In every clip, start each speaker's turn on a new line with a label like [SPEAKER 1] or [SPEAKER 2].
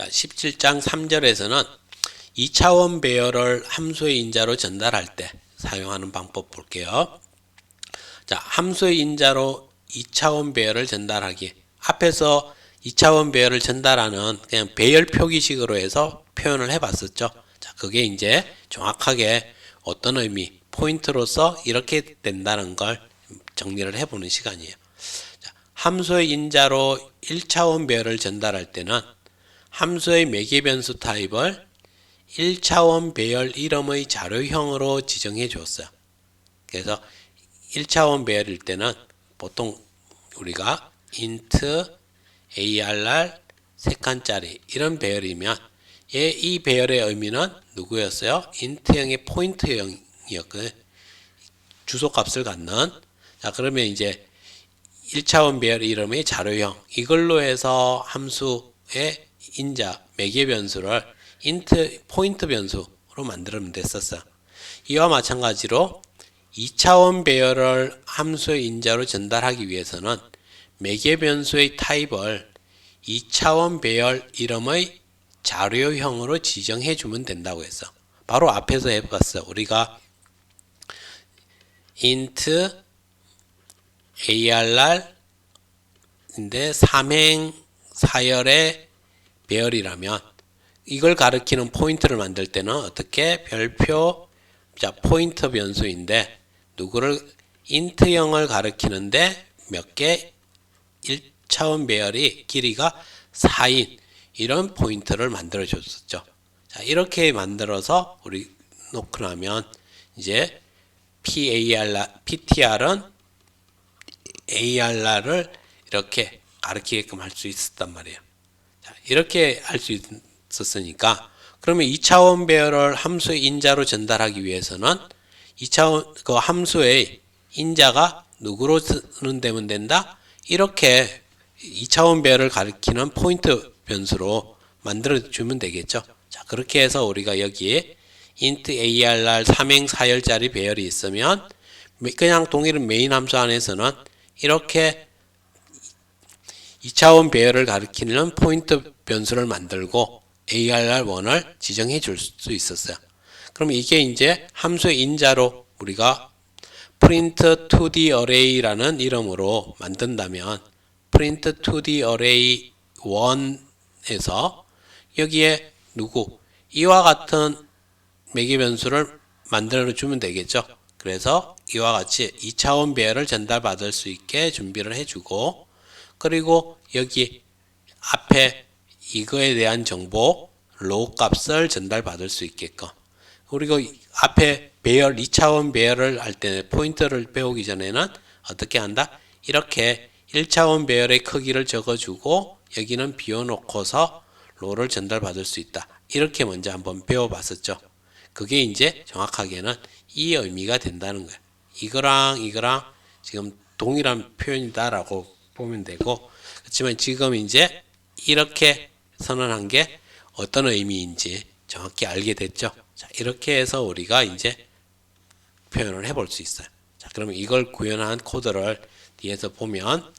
[SPEAKER 1] 17장 3절에서는 2차원 배열을 함수의 인자로 전달할 때 사용하는 방법 볼게요. 자, 함수의 인자로 2차원 배열을 전달하기. 앞에서 2차원 배열을 전달하는 그냥 배열 표기식으로 해서 표현을 해봤었죠. 자, 그게 이제 정확하게 어떤 의미, 포인트로서 이렇게 된다는 걸 정리를 해보는 시간이에요. 자, 함수의 인자로 1차원 배열을 전달할 때는 함수의 매개변수 타입을 1차원 배열 이름의 자료형으로 지정해 줬어요. 그래서 1차원 배열일 때는 보통 우리가 int arr 3칸짜리 이런 배열이면 이 배열의 의미는 누구였어요? int형의 포인트형이었고요. 주소값을 갖는. 자, 그러면 이제 1차원 배열 이름의 자료형 이걸로 해서 함수의 인자 매개 변수를 int 포인트 변수로 만들면 됐었어요. 이와 마찬가지로 2차원 배열을 함수의 인자로 전달하기 위해서는 매개 변수의 타입을 2차원 배열 이름의 자료형으로 지정해 주면 된다고 했어. 바로 앞에서 해봤어. 우리가 int arr 인데 삼행 사열의 배열이라면 이걸 가리키는 포인트를 만들 때는 어떻게 별표 자 포인트 변수인데 누구를 int형을 가리키는데 몇 개 1차원 배열이 길이가 4인 이런 포인트를 만들어 줬었죠. 자, 이렇게 만들어서 우리 놓고 나면 이제 ptr은 arr를 이렇게 가리키게끔 할 수 있었단 말이에요. 자, 이렇게 할 수 있었으니까 그러면 2차원 배열을 함수의 인자로 전달하기 위해서는 2차원 그 함수의 인자가 누구로 쓰면 된다? 이렇게 2차원 배열을 가리키는 포인트 변수로 만들어 주면 되겠죠. 자, 그렇게 해서 우리가 여기에 int arr 삼행 사열짜리 배열이 있으면 그냥 동일한 메인 함수 안에서는 이렇게 2차원 배열을 가리키는 포인트 변수를 만들고 arr1을 지정해 줄 수 있었어요. 그럼 이게 이제 함수의 인자로 우리가 print 2D array라는 이름으로 만든다면 print 2D array 1에서 여기에 누구 이와 같은 매개 변수를 만들어 주면 되겠죠. 그래서 이와 같이 2차원 배열을 전달받을 수 있게 준비를 해주고 그리고 여기 앞에 이거에 대한 정보 로우 값을 전달받을 수 있게끔 그리고 앞에 배열 2차원 배열을 할 때 포인트를 배우기 전에는 어떻게 한다? 이렇게 1차원 배열의 크기를 적어주고 여기는 비워놓고서 로우를 전달받을 수 있다. 이렇게 먼저 한번 배워봤었죠. 그게 이제 정확하게는 이 의미가 된다는 거예요. 이거랑 지금 동일한 표현이다라고 보면 되고 그렇지만 지금 이제 이렇게 선언한 게 어떤 의미인지 정확히 알게 됐죠. 자, 이렇게 해서 우리가 이제 표현을 해볼 수 있어요. 자, 그러면 이걸 구현한 코드를 뒤에서 보면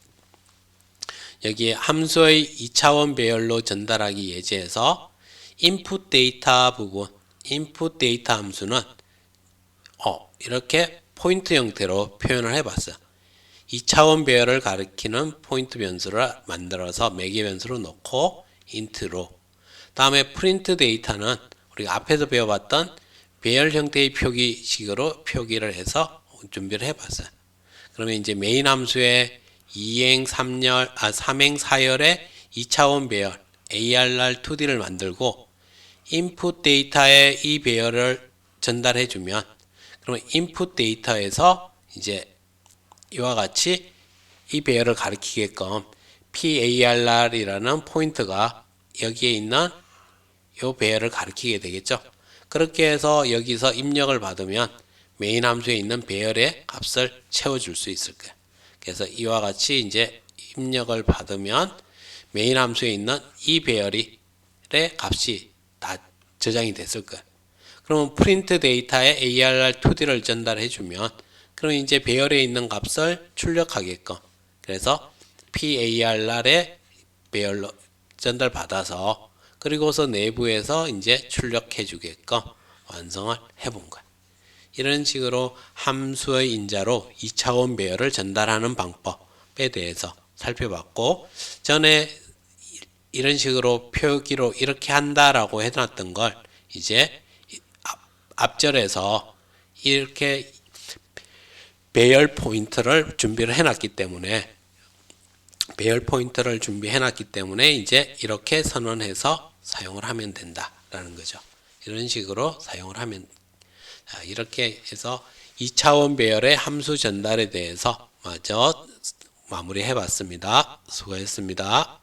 [SPEAKER 1] 여기에 함수의 2차원 배열로 전달하기 예제에서 input 데이터 부분, input 데이터 함수는 이렇게 포인트 형태로 표현을 해봤어요. 2차원 배열을 가리키는 포인트 변수를 만들어서 매개 변수로 넣고 int로 다음에 print 데이터는 우리가 앞에서 배워봤던 배열 형태의 표기식으로 표기를 해서 준비를 해봤어요. 그러면 이제 메인 함수의 2행 3행 4열의 2차원 배열 arr2d를 만들고 input 데이터에 이 배열을 전달해 주면 그러면 input 데이터에서 이제 이와 같이 이 배열을 가리키게끔 parr이라는 포인트가 여기에 있는 이 배열을 가리키게 되겠죠. 그렇게 해서 여기서 입력을 받으면 메인 함수에 있는 배열의 값을 채워줄 수 있을 거예요. 그래서 이와 같이 이제 입력을 받으면 메인 함수에 있는 이 배열의 값이 다 저장이 됐을 거예요. 그러면 프린트 데이터에 arr2d를 전달해 주면 그럼 이제 배열에 있는 값을 출력하게끔 그래서 parr의 배열로 전달받아서 그리고서 내부에서 이제 출력해 주게끔 완성을 해본 거예요. 이런 식으로 함수의 인자로 2차원 배열을 전달하는 방법에 대해서 살펴봤고, 전에 이런 식으로 표기로 이렇게 한다라고 해놨던 걸 이제 앞절에서 이렇게 배열 포인트를 준비를 해놨기 때문에 이제 이렇게 선언해서 사용을 하면 된다라는 거죠. 이런 식으로 사용을 하면, 이렇게 해서 2차원 배열의 함수 전달에 대해서 마저 마무리해 봤습니다. 수고했습니다.